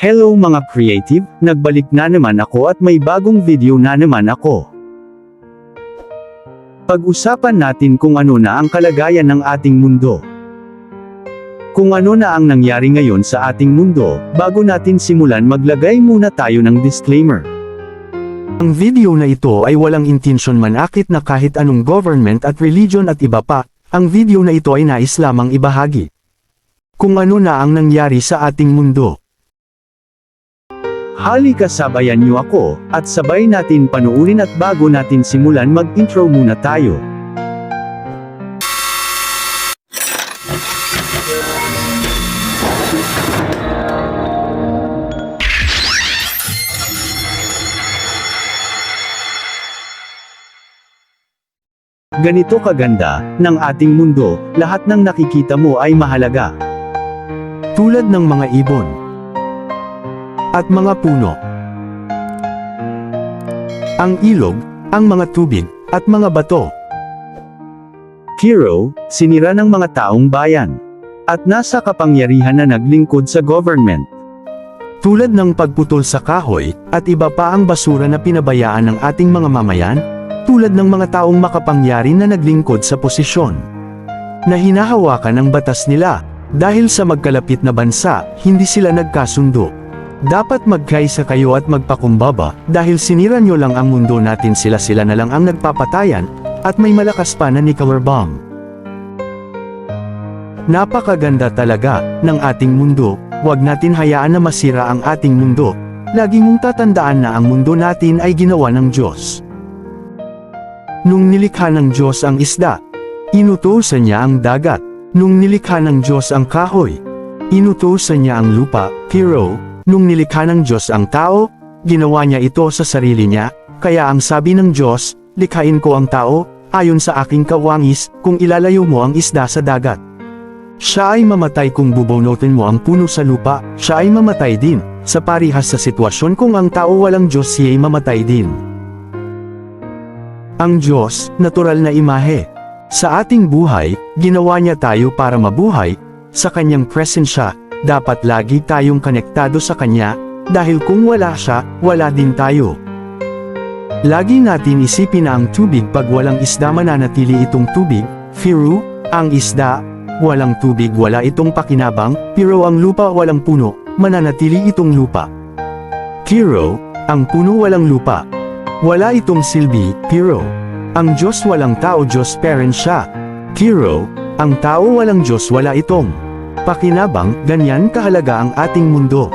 Hello mga creative, nagbalik na naman ako at may bagong video na naman ako. Pag-usapan natin kung ano na ang kalagayan ng ating mundo. Kung ano na ang nangyari ngayon sa ating mundo, bago natin simulan maglagay muna tayo ng disclaimer. Ang video na ito ay walang intensyon manakit na kahit anong government at religion at iba pa, ang video na ito ay nais lamang ibahagi. Kung ano na ang nangyari sa ating mundo. Halika sabayan niyo ako, at sabay natin panuurin at bago natin simulan mag-intro muna tayo. Ganito kaganda, ng ating mundo, lahat ng nakikita mo ay mahalaga. Tulad ng mga ibon. At mga puno. Ang ilog, ang mga tubig, at mga bato. Hero, sinira ng mga taong bayan. At nasa kapangyarihan na naglingkod sa government. Tulad ng pagputol sa kahoy, at iba pa ang basura na pinabayaan ng ating mga mamayan, tulad ng mga taong makapangyari na naglingkod sa posisyon. Na hinahawakan ang batas nila, dahil sa magkalapit na bansa, hindi sila nagkasundo. Dapat magkaisa kayo at magpakumbaba, dahil sinira nyo lang ang mundo natin sila na lang ang nagpapatayan, at may malakas pa na nuclear bomb. Napakaganda talaga, ng ating mundo, wag natin hayaan na masira ang ating mundo, lagi mong tatandaan na ang mundo natin ay ginawa ng Diyos. Nung nilikha ng Diyos ang isda, inutusan niya ang dagat. Nung nilikha ng Diyos ang kahoy, inutusan niya ang lupa, hero. Nung nilikha ng Diyos ang tao, ginawa niya ito sa sarili niya, kaya ang sabi ng Diyos, likhain ko ang tao, ayon sa aking kawangis, kung ilalayo mo ang isda sa dagat. Siya ay mamatay kung bubunutin mo ang puno sa lupa, siya ay mamatay din, sa parihas sa sitwasyon kung ang tao walang Diyos siya ay mamatay din. Ang Diyos, natural na imahe. Sa ating buhay, ginawa niya tayo para mabuhay, sa kanyang presensya, dapat lagi tayong konektado sa Kanya, dahil kung wala siya, wala din tayo. Lagi natin isipin na ang tubig pag walang isda mananatili itong tubig, pero, ang isda, walang tubig wala itong pakinabang, pero ang lupa walang puno, mananatili itong lupa. Pero, ang puno walang lupa. Wala itong silbi, pero, ang Diyos walang tao Diyos parent siya. Pero, ang tao walang Diyos wala itong pakinabang, ganyan kahalaga ang ating mundo.